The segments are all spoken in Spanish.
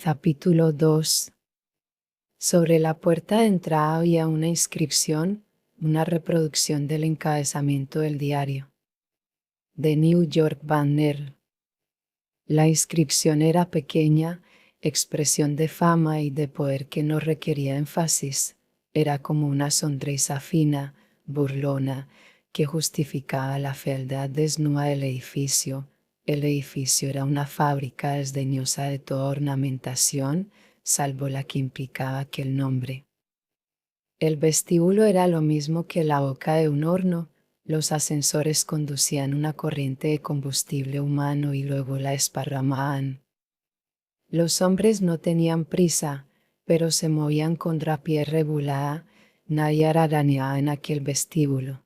Capítulo 2. Sobre la puerta de entrada había una inscripción, una reproducción del encabezamiento del diario. The New York Banner. La inscripción era pequeña, expresión de fama y de poder que no requería énfasis. Era como una sonrisa fina, burlona, que justificaba la fealdad desnuda del edificio. El edificio era una fábrica desdeñosa de toda ornamentación, salvo la que implicaba aquel nombre. El vestíbulo era lo mismo que la boca de un horno. Los ascensores conducían una corriente de combustible humano y luego la esparramaban. Los hombres no tenían prisa, pero se movían con rapidez regulada. Nadie arañaba en aquel vestíbulo.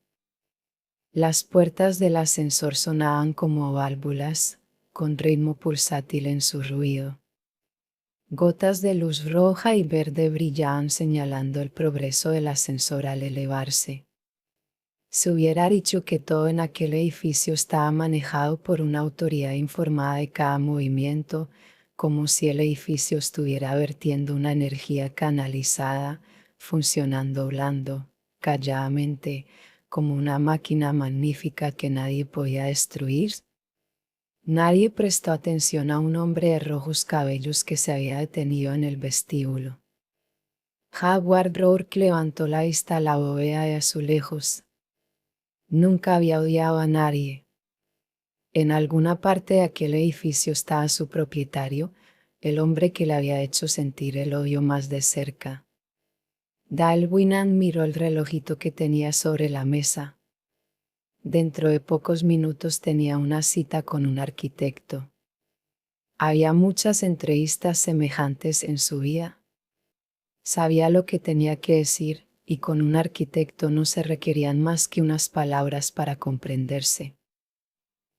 Las puertas del ascensor sonaban como válvulas, con ritmo pulsátil en su ruido. Gotas de luz roja y verde brillaban señalando el progreso del ascensor al elevarse. Se hubiera dicho que todo en aquel edificio estaba manejado por una autoridad informada de cada movimiento, como si el edificio estuviera vertiendo una energía canalizada, funcionando blando, calladamente, como una máquina magnífica que nadie podía destruir. Nadie prestó atención a un hombre de rojos cabellos que se había detenido en el vestíbulo. Howard Rourke levantó la vista a la bóveda de azulejos. Nunca había odiado a nadie. En alguna parte de aquel edificio estaba su propietario, el hombre que le había hecho sentir el odio más de cerca. Dale Winant miró el relojito que tenía sobre la mesa. Dentro de pocos minutos tenía una cita con un arquitecto. Había muchas entrevistas semejantes en su vida. Sabía lo que tenía que decir, y con un arquitecto no se requerían más que unas palabras para comprenderse.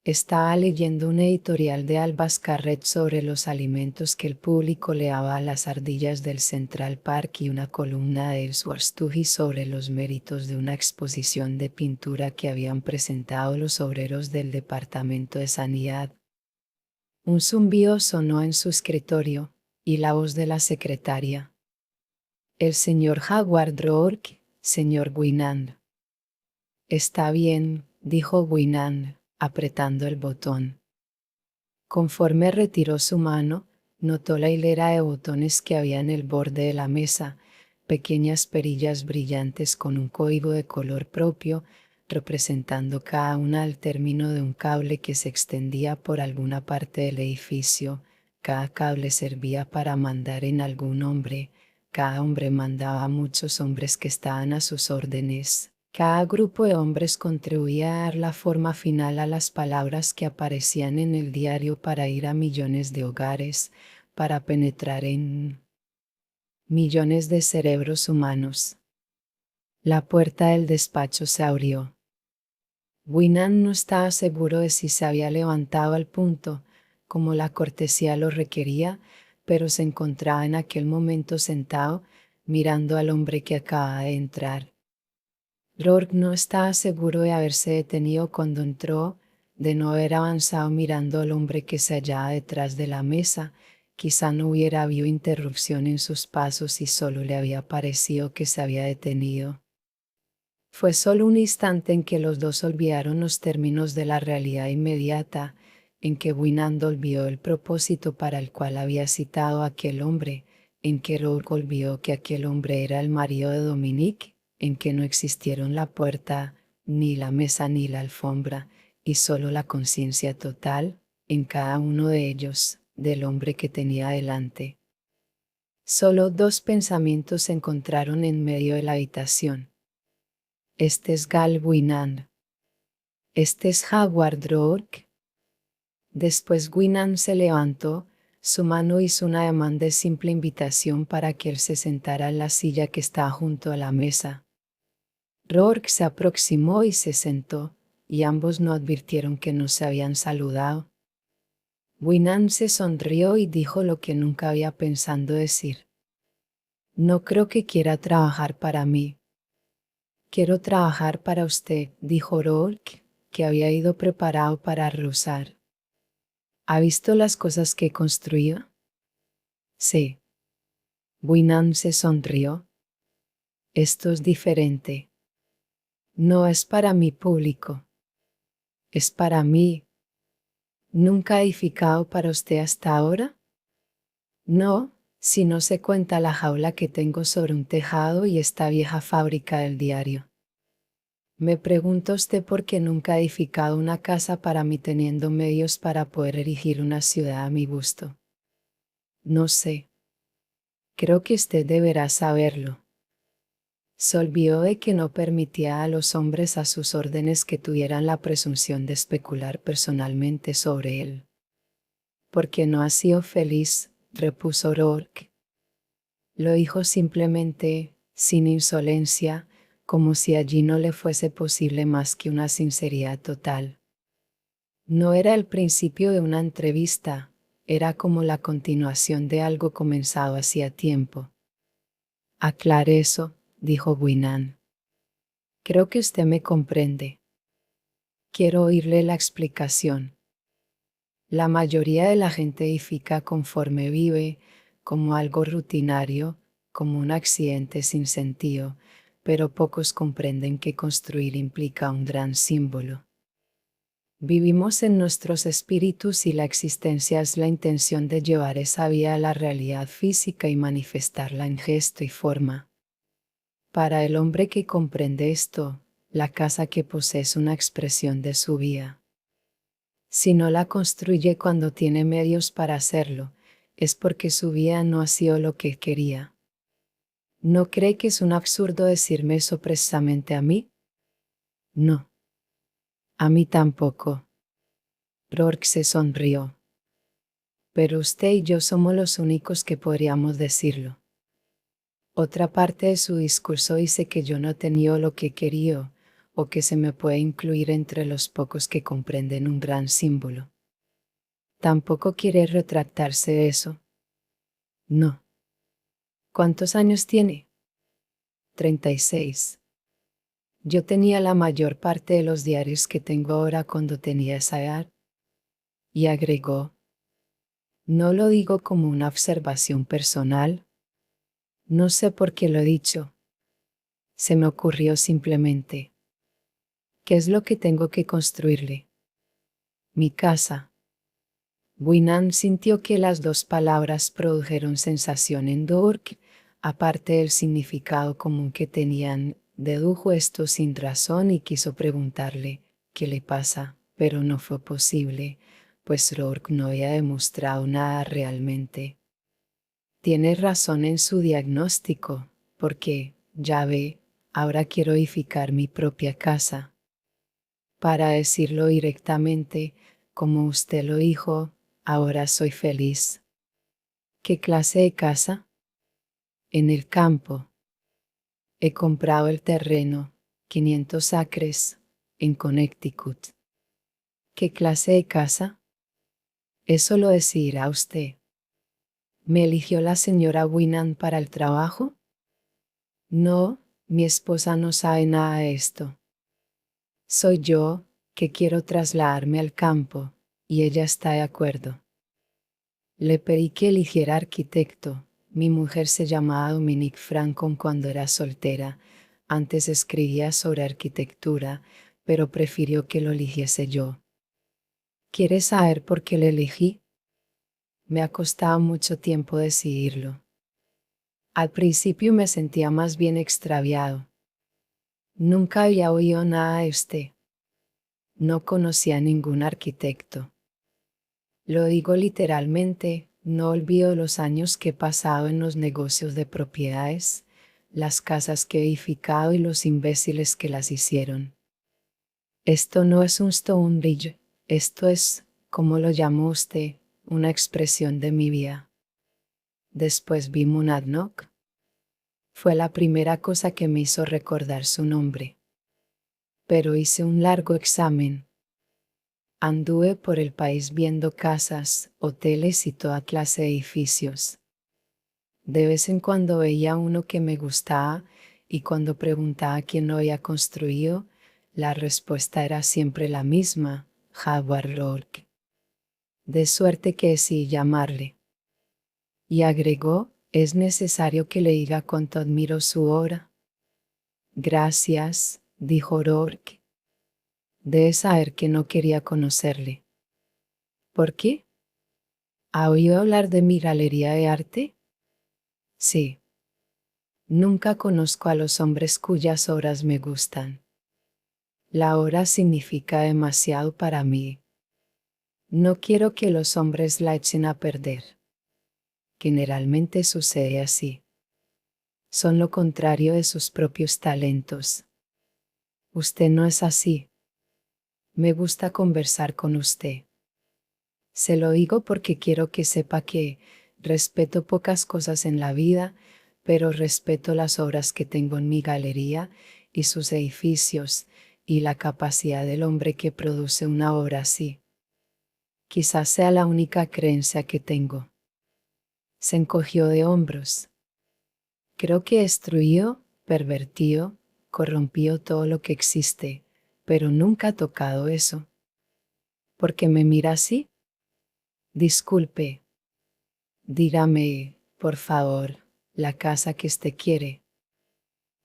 Estaba leyendo un editorial de Albus Carret sobre los alimentos que el público le daba a las ardillas del Central Park y una columna de Ellsworth Stuggy sobre los méritos de una exposición de pintura que habían presentado los obreros del Departamento de Sanidad. Un zumbido sonó en su escritorio, y la voz de la secretaria. El señor Howard Rourke, señor Winant. Está bien, dijo Winant, apretando el botón. Conforme retiró su mano, notó la hilera de botones que había en el borde de la mesa, pequeñas perillas brillantes con un código de color propio, representando cada una al término de un cable que se extendía por alguna parte del edificio. Cada cable servía para mandar en algún hombre, cada hombre mandaba a muchos hombres que estaban a sus órdenes. Cada grupo de hombres contribuía a dar la forma final a las palabras que aparecían en el diario para ir a millones de hogares, para penetrar en millones de cerebros humanos. La puerta del despacho se abrió. Winant no estaba seguro de si se había levantado al punto, como la cortesía lo requería, pero se encontraba en aquel momento sentado, mirando al hombre que acababa de entrar. Rourke no estaba seguro de haberse detenido cuando entró, de no haber avanzado mirando al hombre que se hallaba detrás de la mesa. Quizá no hubiera habido interrupción en sus pasos y solo le había parecido que se había detenido. Fue solo un instante en que los dos olvidaron los términos de la realidad inmediata, en que Winant olvidó el propósito para el cual había citado a aquel hombre, en que Rourke olvidó que aquel hombre era el marido de Dominique, en que no existieron la puerta, ni la mesa ni la alfombra, y solo la conciencia total, en cada uno de ellos, del hombre que tenía delante. Solo dos pensamientos se encontraron en medio de la habitación. Este es Gal Winant. Este es Howard Rourke. Después Winant se levantó, su mano hizo un ademán de simple invitación para que él se sentara en la silla que estaba junto a la mesa. Rourke se aproximó y se sentó, y ambos no advirtieron que no se habían saludado. Winant se sonrió y dijo lo que nunca había pensado decir. No creo que quiera trabajar para mí. Quiero trabajar para usted, dijo Rourke, que había ido preparado para rozar. ¿Ha visto las cosas que he construido? Sí. Winnan se sonrió. Esto es diferente. No es para mi público. Es para mí. ¿Nunca he edificado para usted hasta ahora? No, si no se cuenta la jaula que tengo sobre un tejado y esta vieja fábrica del diario. Me pregunta usted por qué nunca he edificado una casa para mí teniendo medios para poder erigir una ciudad a mi gusto. No sé. Creo que usted deberá saberlo. Se olvidó de que no permitía a los hombres a sus órdenes que tuvieran la presunción de especular personalmente sobre él. Porque no ha sido feliz, repuso Rourke. Lo dijo simplemente, sin insolencia, como si allí no le fuese posible más que una sinceridad total. No era el principio de una entrevista, era como la continuación de algo comenzado hacía tiempo. Aclare eso, dijo Winnan. Creo que usted me comprende. Quiero oírle la explicación. La mayoría de la gente edifica conforme vive, como algo rutinario, como un accidente sin sentido, pero pocos comprenden que construir implica un gran símbolo. Vivimos en nuestros espíritus y la existencia es la intención de llevar esa vida a la realidad física y manifestarla en gesto y forma. Para el hombre que comprende esto, la casa que posee es una expresión de su vida. Si no la construye cuando tiene medios para hacerlo, es porque su vida no ha sido lo que quería. ¿No cree que es un absurdo decirme eso precisamente a mí? No. A mí tampoco. Rourke se sonrió. Pero usted y yo somos los únicos que podríamos decirlo. Otra parte de su discurso dice que yo no he tenido lo que he querido, o que se me puede incluir entre los pocos que comprenden un gran símbolo. Tampoco quiere retractarse de eso. No. ¿Cuántos años tiene? 36. Yo tenía la mayor parte de los diarios que tengo ahora cuando tenía esa edad. Y agregó, no lo digo como una observación personal. No sé por qué lo he dicho. Se me ocurrió simplemente. ¿Qué es lo que tengo que construirle? Mi casa. Winnan sintió que las dos palabras produjeron sensación en Rourke, aparte del significado común que tenían, dedujo esto sin razón y quiso preguntarle, ¿qué le pasa? Pero no fue posible, pues Rourke no había demostrado nada realmente. Tiene razón en su diagnóstico, porque, ya ve, ahora quiero edificar mi propia casa. Para decirlo directamente, como usted lo dijo, ahora soy feliz. ¿Qué clase de casa? En el campo. He comprado el terreno, 500 acres, en Connecticut. ¿Qué clase de casa? Eso lo decidirá usted. ¿Me eligió la señora Winnan para el trabajo? No, mi esposa no sabe nada de esto. Soy yo, que quiero trasladarme al campo, y ella está de acuerdo. Le pedí que eligiera arquitecto. Mi mujer se llamaba Dominique Francon cuando era soltera. Antes escribía sobre arquitectura, pero prefirió que lo eligiese yo. ¿Quieres saber por qué le elegí? Me ha costado mucho tiempo decidirlo. Al principio me sentía más bien extraviado. Nunca había oído nada de usted. No conocía a ningún arquitecto. Lo digo literalmente, no olvido los años que he pasado en los negocios de propiedades, las casas que he edificado y los imbéciles que las hicieron. Esto no es un Stonebridge, esto es, como lo llamó usted, una expresión de mi vida. Después vi Monadnock. Fue la primera cosa que me hizo recordar su nombre. Pero hice un largo examen. Anduve por el país viendo casas, hoteles y toda clase de edificios. De vez en cuando veía uno que me gustaba y cuando preguntaba quién lo había construido, la respuesta era siempre la misma, Howard Rourke. De suerte que decidí llamarle. Y agregó, es necesario que le diga cuánto admiro su obra. Gracias, dijo Rourke. Debe saber que no quería conocerle. ¿Por qué? ¿Ha oído hablar de mi galería de arte? Sí. Nunca conozco a los hombres cuyas obras me gustan. La obra significa demasiado para mí. No quiero que los hombres la echen a perder. Generalmente sucede así. Son lo contrario de sus propios talentos. Usted no es así. Me gusta conversar con usted. Se lo digo porque quiero que sepa que respeto pocas cosas en la vida, pero respeto las obras que tengo en mi galería y sus edificios y la capacidad del hombre que produce una obra así. Quizás sea la única creencia que tengo. Se encogió de hombros. Creo que destruyó, pervertido, corrompió todo lo que existe, pero nunca ha tocado eso. ¿Por qué me mira así? Disculpe. Dígame, por favor, la casa que usted quiere.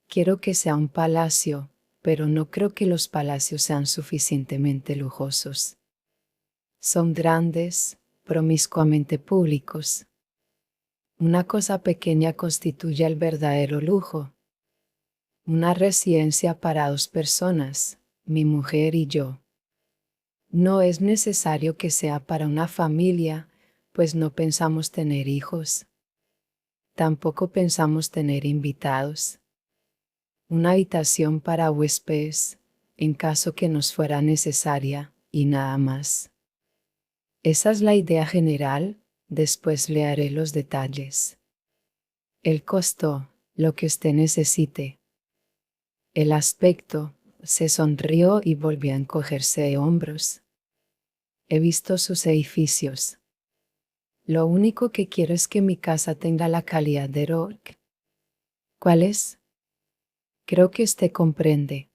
Quiero que sea un palacio, pero no creo que los palacios sean suficientemente lujosos. Son grandes, promiscuamente públicos. Una cosa pequeña constituye el verdadero lujo. Una residencia para 2 personas, mi mujer y yo. No es necesario que sea para una familia, pues no pensamos tener hijos. Tampoco pensamos tener invitados. Una habitación para huéspedes, en caso que nos fuera necesaria, y nada más. Esa es la idea general, después le haré los detalles. El costo, lo que usted necesite. El aspecto, se sonrió y volvió a encogerse de hombros. He visto sus edificios. Lo único que quiero es que mi casa tenga la calidad de Rourke. ¿Cuál es? Creo que usted comprende.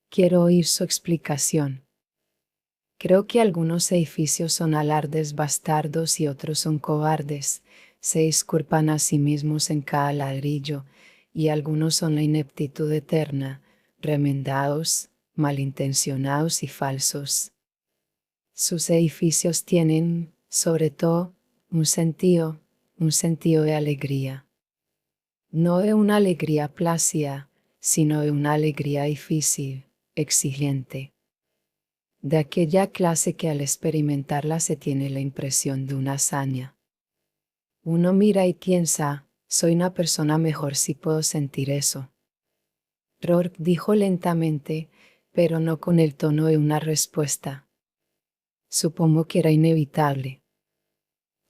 Quiero oír su explicación. Creo que algunos edificios son alardes bastardos y otros son cobardes, se disculpan a sí mismos en cada ladrillo, y algunos son la ineptitud eterna, remendados, malintencionados y falsos. Sus edificios tienen, sobre todo, un sentido de alegría. No de una alegría plácida, sino de una alegría difícil, exigente. De aquella clase que al experimentarla se tiene la impresión de una hazaña. Uno mira y piensa, soy una persona mejor si puedo sentir eso. Rourke dijo lentamente, pero no con el tono de una respuesta. Supongo que era inevitable.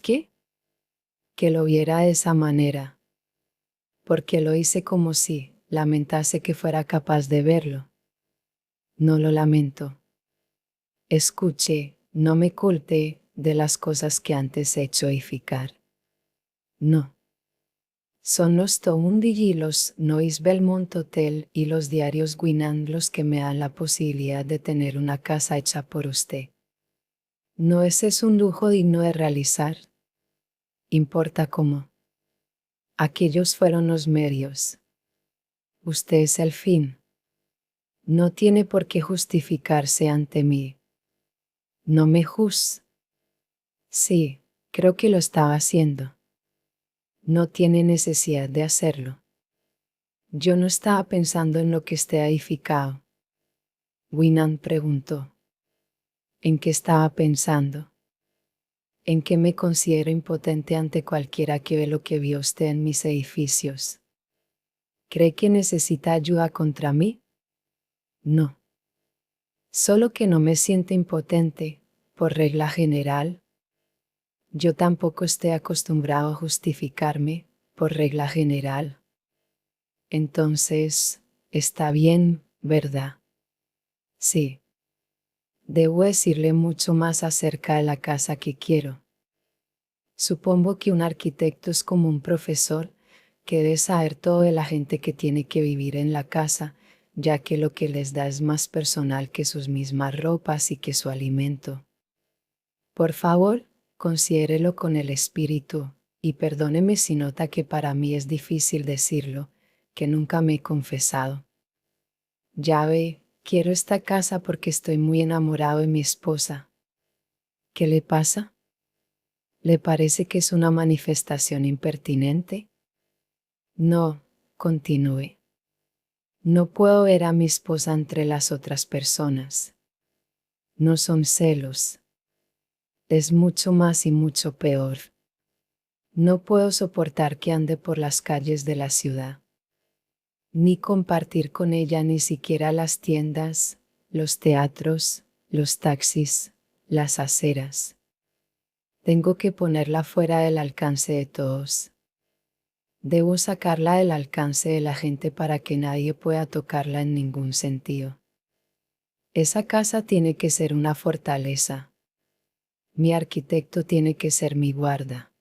¿Qué? Que lo viera de esa manera. Porque lo hice como si lamentase que fuera capaz de verlo. No lo lamento. Escuche, no me culpe de las cosas que antes he hecho edificar. No. Son los Toundi y los Nois Belmont Hotel y los diarios Guinan los que me dan la posibilidad de tener una casa hecha por usted. ¿No ese es un lujo digno de realizar? Importa cómo. Aquellos fueron los medios. Usted es el fin. No tiene por qué justificarse ante mí. No me juz. Sí, creo que lo estaba haciendo. No tiene necesidad de hacerlo. Yo no estaba pensando en lo que usted ha edificado. Winnan preguntó. ¿En qué estaba pensando? ¿En qué me considero impotente ante cualquiera que ve lo que vio usted en mis edificios? ¿Cree que necesita ayuda contra mí? No. Solo que no me siento impotente, por regla general. Yo tampoco estoy acostumbrado a justificarme, por regla general. Entonces, está bien, ¿verdad? Sí. Debo decirle mucho más acerca de la casa que quiero. Supongo que un arquitecto es como un profesor, que debe saber todo de la gente que tiene que vivir en la casa, ya que lo que les da es más personal que sus mismas ropas y que su alimento. Por favor, considérelo con el espíritu, Y perdóneme si nota que para mí es difícil decirlo, que nunca me he confesado. Ya ve, quiero esta casa porque estoy muy enamorado de mi esposa. ¿Qué le pasa? ¿Le parece que es una manifestación impertinente? No, continúe. No puedo ver a mi esposa entre las otras personas. No son celos. Es mucho más y mucho peor. No puedo soportar que ande por las calles de la ciudad, ni compartir con ella ni siquiera las tiendas, los teatros, los taxis, las aceras. Tengo que ponerla fuera del alcance de todos. Debo sacarla del alcance de la gente para que nadie pueda tocarla en ningún sentido. Esa casa tiene que ser una fortaleza. Mi arquitecto tiene que ser mi guarda.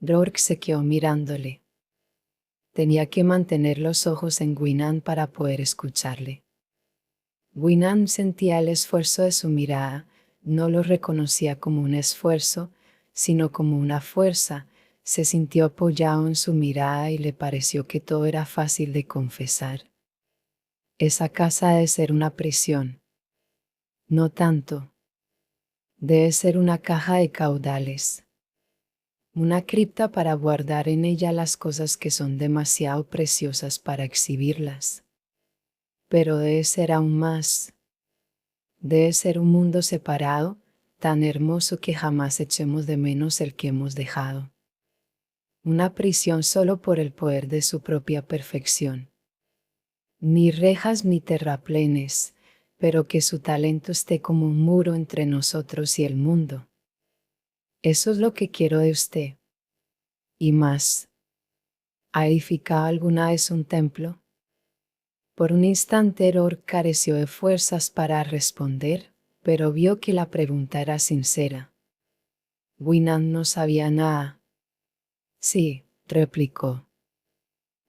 Rourke se quedó mirándole. Tenía que mantener los ojos en Winnan para poder escucharle. Winnan sentía el esfuerzo de su mirada, no lo reconocía como un esfuerzo, sino como una fuerza. Se sintió apoyado en su mirada y le pareció que todo era fácil de confesar. Esa casa debe ser una prisión. No tanto. Debe ser una caja de caudales. Una cripta para guardar en ella las cosas que son demasiado preciosas para exhibirlas. Pero debe ser aún más. Debe ser un mundo separado, tan hermoso que jamás echemos de menos el que hemos dejado. Una prisión solo por el poder de su propia perfección. Ni rejas ni terraplenes, pero que su talento esté como un muro entre nosotros y el mundo. Eso es lo que quiero de usted. Y más. ¿Ha edificado alguna vez un templo? Por un instante Rourke careció de fuerzas para responder, pero vio que la pregunta era sincera. Winnan no sabía nada. Sí, replicó.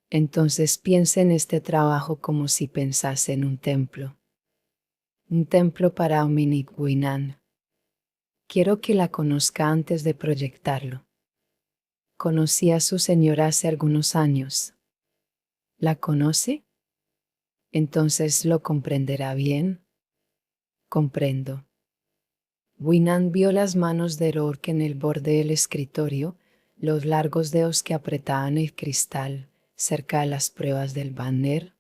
Entonces piense en este trabajo como si pensase en un templo. Un templo para Dominique Winnan. Quiero que la conozca antes de proyectarlo. Conocí a su señora hace algunos años. ¿La conoce? Entonces lo comprenderá bien. Comprendo. Winnan vio las manos de Rourke en el borde del escritorio, los largos dedos que apretaban el cristal, cerca de las pruebas del banner.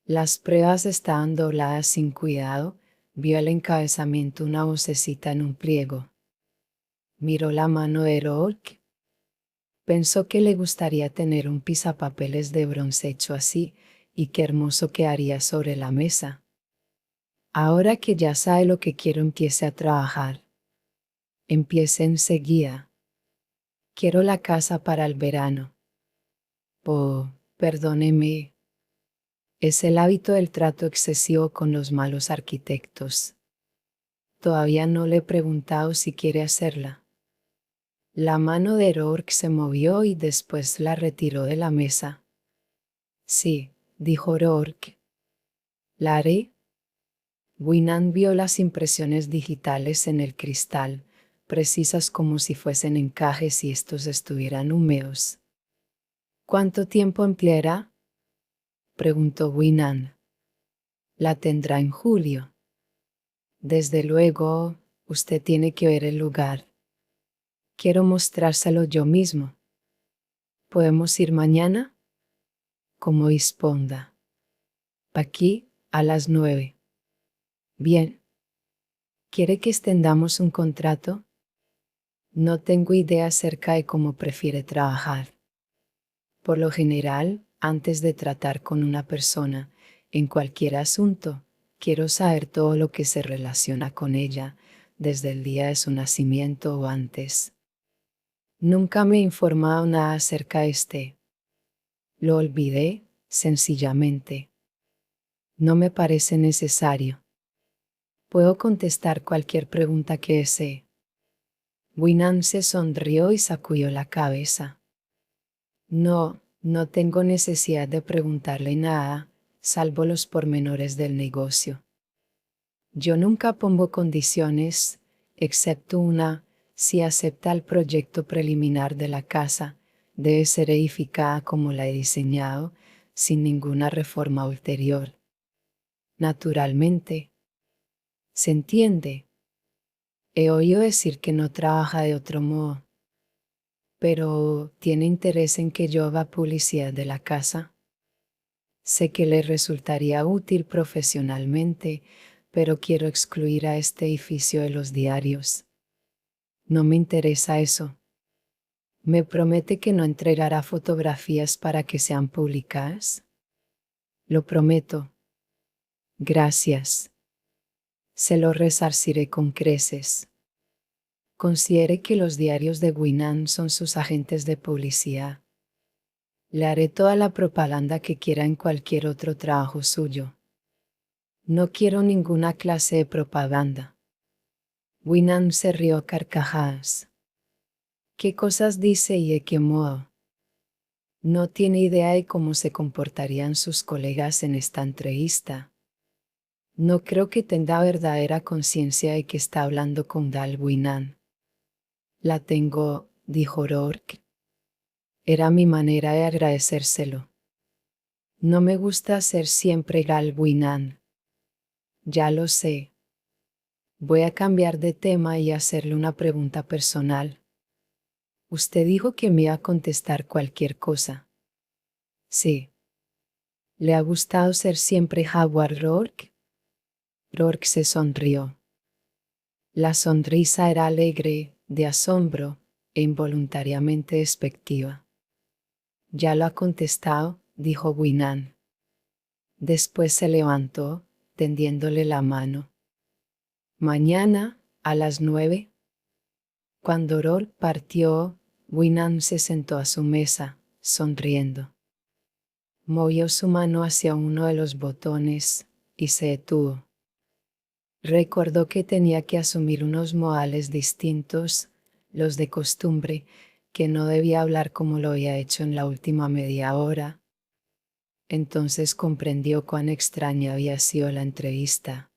Las pruebas estaban dobladas sin cuidado, vio el encabezamiento una vocecita en un pliego. Miró la mano de Rourke. Pensó que le gustaría tener un pisapapeles de bronce hecho así, y qué hermoso quedaría sobre la mesa. Ahora que ya sabe lo que quiero, empiece a trabajar. Empiece enseguida. Quiero la casa para el verano. Oh, perdóneme. Es el hábito del trato excesivo con los malos arquitectos. Todavía no le he preguntado si quiere hacerla. La mano de Rourke se movió y después la retiró de la mesa. Sí, dijo Rourke. ¿La haré? Winnan vio las impresiones digitales en el cristal, precisas como si fuesen encajes y estos estuvieran húmedos. ¿Cuánto tiempo empleará? Preguntó Winnan. La tendrá en julio. Desde luego, usted tiene que ver el lugar. Quiero mostrárselo yo mismo. ¿Podemos ir mañana? Como disponga. Aquí, a las 9. Bien. ¿Quiere que extendamos un contrato? No tengo idea acerca de cómo prefiere trabajar. Por lo general, antes de tratar con una persona, en cualquier asunto, quiero saber todo lo que se relaciona con ella, desde el día de su nacimiento o antes. Nunca me he informado nada acerca de este. Lo olvidé, sencillamente. No me parece necesario. Puedo contestar cualquier pregunta que desee. Winnan se sonrió y sacudió la cabeza. No, no tengo necesidad de preguntarle nada, salvo los pormenores del negocio. Yo nunca pongo condiciones, excepto una, Si acepta el proyecto preliminar de la casa, debe ser edificada como la he diseñado, sin ninguna reforma ulterior. Naturalmente. ¿Se entiende? He oído decir que no trabaja de otro modo. Pero, ¿tiene interés en que yo haga publicidad de la casa? Sé que le resultaría útil profesionalmente, pero quiero excluir a este edificio de los diarios. No me interesa eso. ¿Me promete que no entregará fotografías para que sean publicadas? Lo prometo. Gracias. Se lo resarciré con creces. Considere que los diarios de Guinan son sus agentes de publicidad. Le haré toda la propaganda que quiera en cualquier otro trabajo suyo. No quiero ninguna clase de propaganda. Guinan se rió a carcajadas. ¿Qué cosas dice y de qué modo? No tiene idea de cómo se comportarían sus colegas en esta entrevista. No creo que tenga verdadera conciencia de que está hablando con Dal Guinan. La tengo, dijo Rourke. Era mi manera de agradecérselo. No me gusta ser siempre Gal Guinan. Ya lo sé. Voy a cambiar de tema y hacerle una pregunta personal. Usted dijo que me iba a contestar cualquier cosa. Sí. ¿Le ha gustado ser siempre Howard Rourke? Rourke se sonrió. La sonrisa era alegre, de asombro, e involuntariamente despectiva. Ya lo ha contestado, dijo Guinan. Después se levantó, tendiéndole la mano. Mañana, a las 9. Cuando Rourke partió, Guinan se sentó a su mesa, sonriendo. Movió su mano hacia uno de los botones, y se detuvo. Recordó que tenía que asumir unos modales distintos, los de costumbre, que no debía hablar como lo había hecho en la última media hora. Entonces comprendió cuán extraña había sido la entrevista.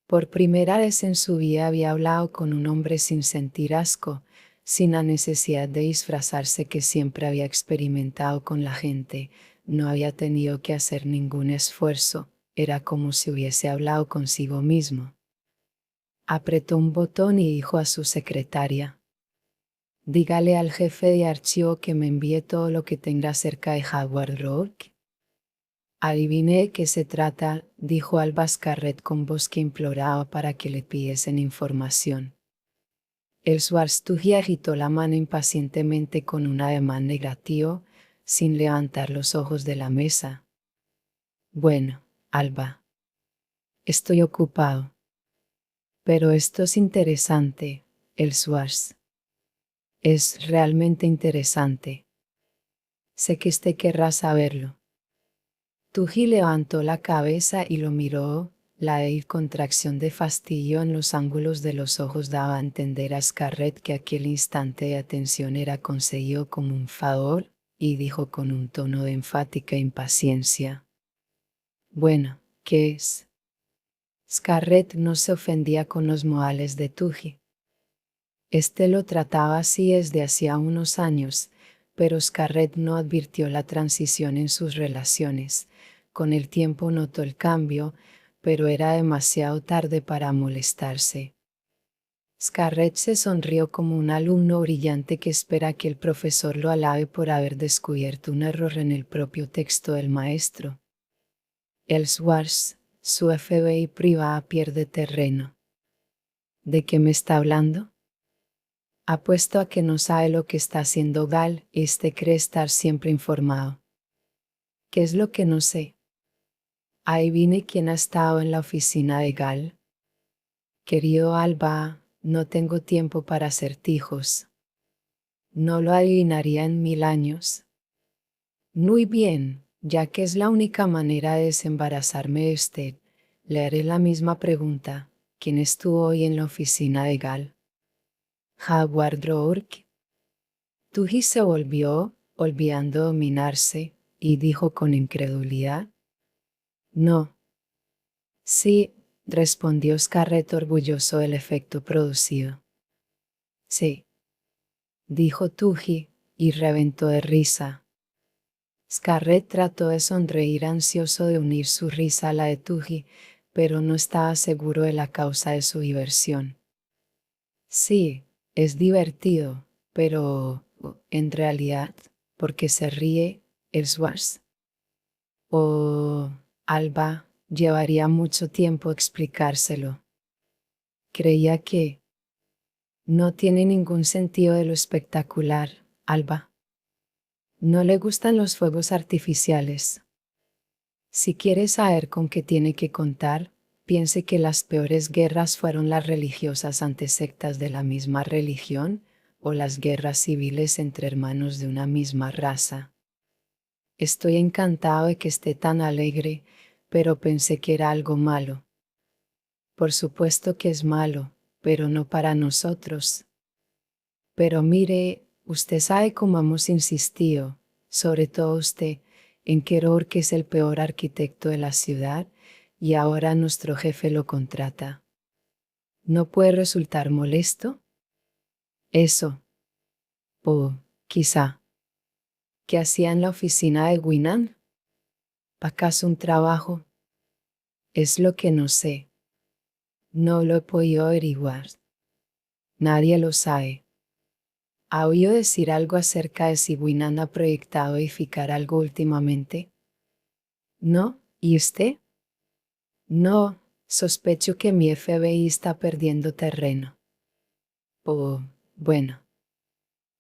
Por primera vez en su vida había hablado con un hombre sin sentir asco, sin la necesidad de disfrazarse que siempre había experimentado con la gente, no había tenido que hacer ningún esfuerzo, era como si hubiese hablado consigo mismo. Apretó un botón y dijo a su secretaria: dígale al jefe de archivo que me envíe todo lo que tenga acerca de Howard Rourke. Adivine de qué se trata, dijo Alba Scarrett con voz que imploraba para que le pidiesen información. El Schwarztuji agitó la mano impacientemente con un ademán negativo, sin levantar los ojos de la mesa. Bueno, Alba. Estoy ocupado. Pero esto es interesante, el Schwarz. Es realmente interesante. Sé que usted querrá saberlo. Tuji levantó la cabeza y lo miró, la débil contracción de fastidio en los ángulos de los ojos daba a entender a Scarlett que aquel instante de atención era concedido como un favor, y dijo con un tono de enfática impaciencia: bueno, ¿qué es? Scarlett no se ofendía con los modales de Tuji. Este lo trataba así desde hacía unos años, pero Scarlett no advirtió la transición en sus relaciones. Con el tiempo notó el cambio, pero era demasiado tarde para molestarse. Scarlett se sonrió como un alumno brillante que espera que el profesor lo alabe por haber descubierto un error en el propio texto del maestro. El Schwarz, su FBI privada, pierde terreno. ¿De qué me está hablando? Apuesto a que no sabe lo que está haciendo Gal, y cree estar siempre informado. ¿Qué es lo que no sé? Adivine quién ha estado en la oficina de Gal. Querido Alba, no tengo tiempo para acertijos. No lo adivinaría en 1000 años. Muy bien, ya que es la única manera de desembarazarme de usted, le haré la misma pregunta. ¿Quién estuvo hoy en la oficina de Gal? Howard Rourke. Tuji se volvió, olvidando dominarse, y dijo con incredulidad: no. Sí, respondió Scarlett orgulloso del efecto producido. Sí, dijo Tuji, y reventó de risa. Scarlett trató de sonreír ansioso de unir su risa a la de Tuji, pero no estaba seguro de la causa de su diversión. Sí, es divertido, pero en realidad, ¿por qué se ríe Ellsworth? Oh, Alba, llevaría mucho tiempo explicárselo. Creía que no tiene ningún sentido de lo espectacular, Alba. No le gustan los fuegos artificiales. Si quiere saber con qué tiene que contar, piense que las peores guerras fueron las religiosas ante sectas de la misma religión o las guerras civiles entre hermanos de una misma raza. Estoy encantado de que esté tan alegre, pero pensé que era algo malo. Por supuesto que es malo, pero no para nosotros. Pero mire, usted sabe cómo hemos insistido, sobre todo usted, en que Rourke es el peor arquitecto de la ciudad y ahora nuestro jefe lo contrata. ¿No puede resultar molesto? Eso. O, quizá. ¿Qué hacía en la oficina de Winnan? ¿Acaso un trabajo? Es lo que no sé. No lo he podido averiguar. Nadie lo sabe. ¿Ha oído decir algo acerca de si Winnan ha proyectado edificar algo últimamente? ¿No? ¿Y usted? No, sospecho que mi FBI está perdiendo terreno. Oh, bueno.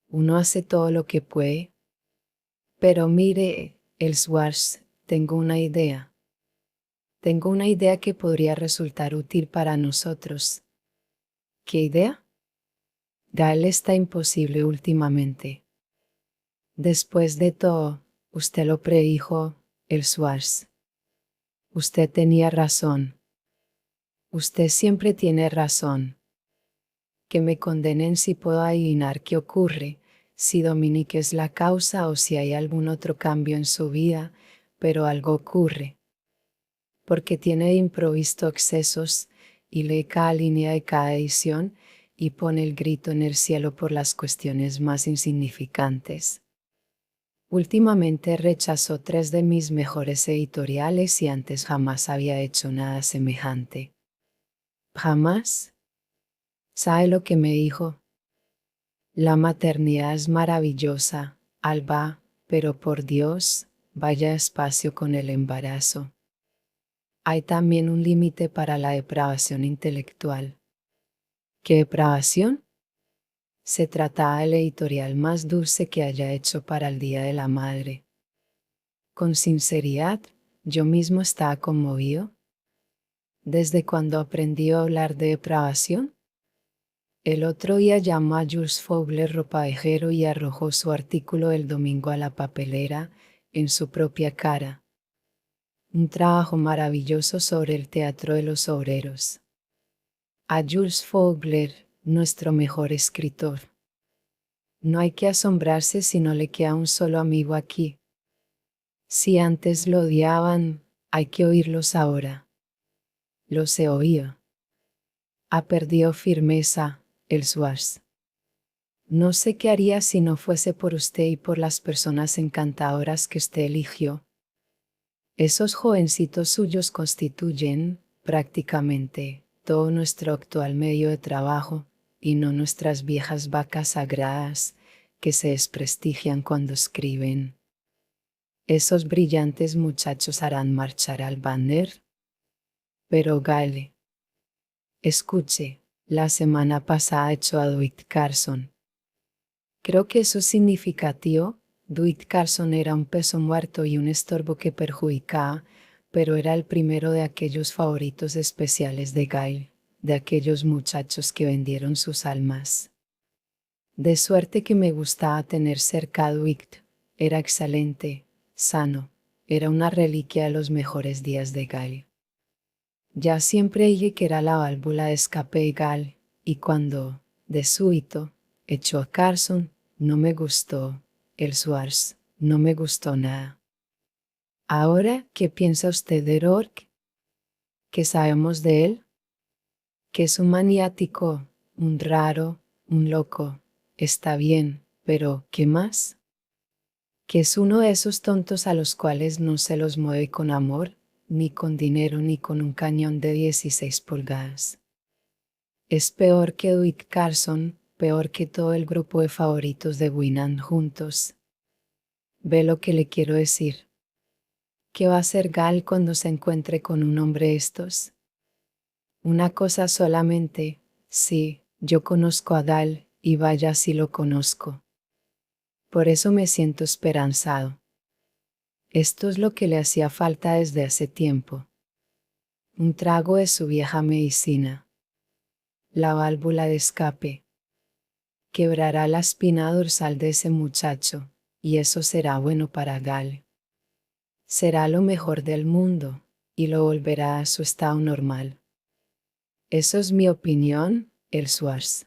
Uno hace todo lo que puede. Pero mire, Ellsworth, tengo una idea. Tengo una idea que podría resultar útil para nosotros. ¿Qué idea? Gale está imposible últimamente. Después de todo, usted lo predijo, Ellsworth. Usted tenía razón. Usted siempre tiene razón. Que me condenen si puedo adivinar qué ocurre, si Dominique es la causa o si hay algún otro cambio en su vida, pero algo ocurre. Porque tiene de improviso excesos y lee cada línea de cada edición y pone el grito en el cielo por las cuestiones más insignificantes. Últimamente rechazó 3 de mis mejores editoriales y antes jamás había hecho nada semejante. ¿Jamás? ¿Sabe lo que me dijo? La maternidad es maravillosa, Alba, pero por Dios, vaya despacio con el embarazo. Hay también un límite para la depravación intelectual. ¿Qué depravación? Se trataba del editorial más dulce que haya hecho para el Día de la Madre. Con sinceridad, yo mismo estaba conmovido. ¿Desde cuando aprendió a hablar de depravación? El otro día llamó a Jules Faulkner ropavejero y arrojó su artículo del domingo a la papelera, en su propia cara. Un trabajo maravilloso sobre el teatro de los obreros. A Jules Faulkner, nuestro mejor escritor. No hay que asombrarse si no le queda un solo amigo aquí. Si antes lo odiaban, hay que oírlos ahora. Los he oído. Ha perdido firmeza, Ellsworth. No sé qué haría si no fuese por usted y por las personas encantadoras que usted eligió. Esos jovencitos suyos constituyen, prácticamente, todo nuestro actual medio de trabajo, y no nuestras viejas vacas sagradas, que se desprestigian cuando escriben. Esos brillantes muchachos harán marchar al Banner. Pero Gale. Escuche, la semana pasada echó a Dwight Carson. Creo que eso es significativo. Dwight Carson era un peso muerto y un estorbo que perjudicaba, pero era el primero de aquellos favoritos especiales de Gail, de aquellos muchachos que vendieron sus almas. De suerte que me gustaba tener cerca a Dwight. Era excelente, sano, era una reliquia de los mejores días de Gail. Ya siempre dije que era la válvula de escape de Gail, y cuando, de súbito, echó a Carson, no me gustó, Ellsworth, no me gustó nada. Ahora, ¿qué piensa usted de Rourke? ¿Qué sabemos de él? Que es un maniático, un raro, Un loco. Está bien, pero ¿qué más? Que es uno de esos tontos a los cuales no se los mueve con amor, ni con dinero ni con un cañón de 16 pulgadas. Es peor que Dwight Carson, peor que todo el grupo de favoritos de Winnan juntos. ¿Ve lo que le quiero decir? ¿Qué va a hacer Gal cuando se encuentre con un hombre estos? Una cosa solamente, sí, yo conozco a Gal, y vaya si lo conozco. Por eso me siento esperanzado. Esto es lo que le hacía falta desde hace tiempo. Un trago de su vieja medicina. La válvula de escape. Quebrará la espina dorsal de ese muchacho, y eso será bueno para Gal. Será lo mejor del mundo, y lo volverá a su estado normal. Eso es mi opinión, el Schwartz.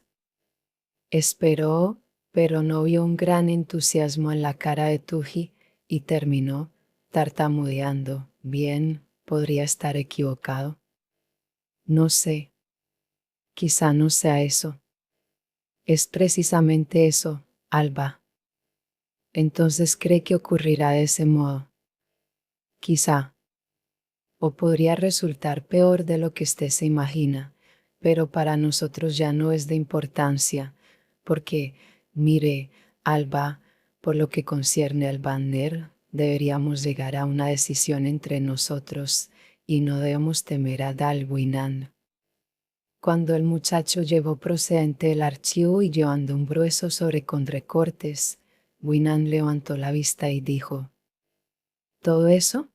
Esperó, pero no vio un gran entusiasmo en la cara de Tuji, y terminó, tartamudeando. Bien, podría estar equivocado. No sé. Quizá no sea eso. Es precisamente eso, Alba. Entonces cree que ocurrirá de ese modo. Quizá. O podría resultar peor de lo que usted se imagina, pero para nosotros ya no es de importancia, porque, mire, Alba, por lo que concierne al Banner, deberíamos llegar a una decisión entre nosotros, y no debemos temer a Dalwinan. Cuando el muchacho llevó procedente el archivo y llevando un grueso sobre con recortes, Winnan levantó la vista y dijo: ¿Todo eso?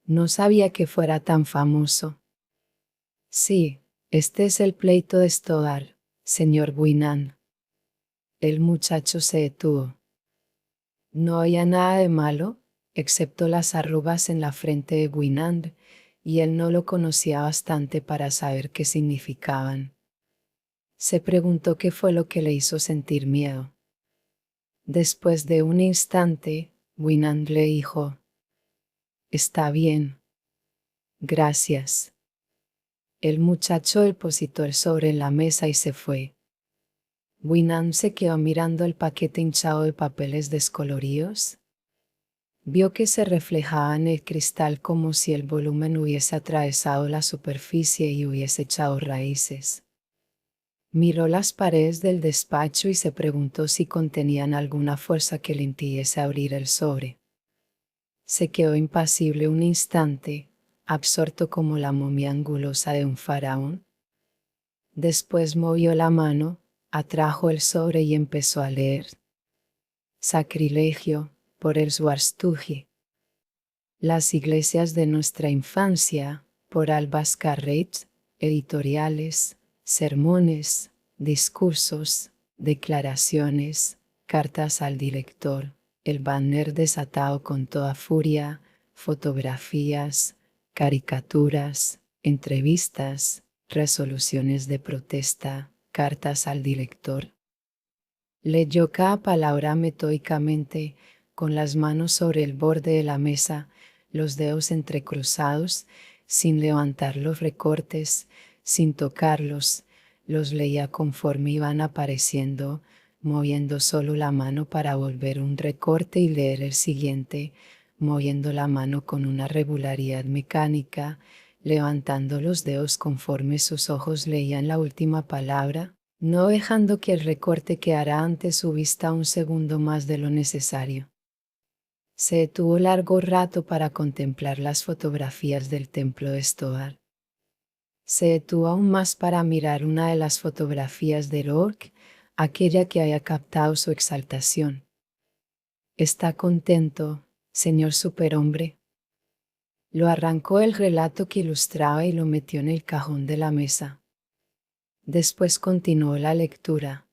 No sabía que fuera tan famoso. Sí, este es el pleito de Stoddard, señor Winnan. El muchacho se detuvo. No había nada de malo, excepto las arrugas en la frente de Winnan, y él no lo conocía bastante para saber qué significaban. Se preguntó qué fue lo que le hizo sentir miedo. Después de un instante, Winnan le dijo: Está bien. Gracias. El muchacho depositó el sobre en la mesa y se fue. Winnan se quedó mirando el paquete hinchado de papeles descoloridos. Vio que se reflejaba en el cristal como si el volumen hubiese atravesado la superficie y hubiese echado raíces. Miró las paredes del despacho y se preguntó si contenían alguna fuerza que le impidiese abrir el sobre. Se quedó impasible un instante, absorto como la momia angulosa de un faraón. Después movió la mano, atrajo el sobre y empezó a leer. Sacrilegio, por el Schwartz. Las iglesias de nuestra infancia, por Alba Scarrett, editoriales, sermones, discursos, declaraciones, cartas al director, el banner desatado con toda furia, fotografías, caricaturas, entrevistas, resoluciones de protesta, cartas al director. Leyó cada palabra metódicamente, con las manos sobre el borde de la mesa, los dedos entrecruzados, sin levantar los recortes, sin tocarlos, los leía conforme iban apareciendo, moviendo solo la mano para volver un recorte y leer el siguiente, moviendo la mano con una regularidad mecánica, levantando los dedos conforme sus ojos leían la última palabra, no dejando que el recorte quedara ante su vista un segundo más de lo necesario. Se detuvo largo rato para contemplar las fotografías del templo de Stoddard. Se detuvo aún más para mirar una de las fotografías de Rourke, aquella que había captado su exaltación. ¿Está contento, señor superhombre? Lo arrancó el relato que ilustraba y lo metió en el cajón de la mesa. Después continuó la lectura.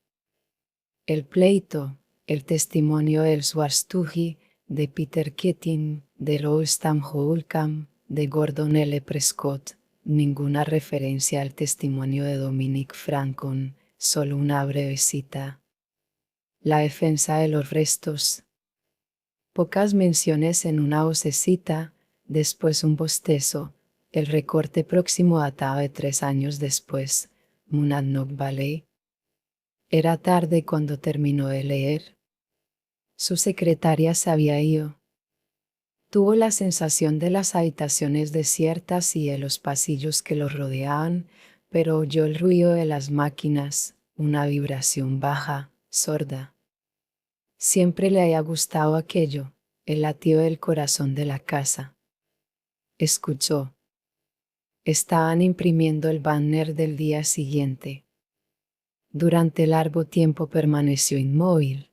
El pleito, el testimonio del Schwartz, de Peter Keating, de Rollstam Holcomb, de Gordon L. Prescott, ninguna referencia al testimonio de Dominic Francon, solo una breve cita. La defensa de los restos. Pocas menciones en una vocecita, después un bostezo, el recorte próximo databa de 3 años después, Monadnock Valley. Era tarde cuando terminó de leer. Su secretaria se había ido. Tuvo la sensación de las habitaciones desiertas y de los pasillos que los rodeaban, pero oyó el ruido de las máquinas, una vibración baja, sorda. Siempre le había gustado aquello, el latido del corazón de la casa. Escuchó. Estaban imprimiendo el banner del día siguiente. Durante largo tiempo permaneció inmóvil,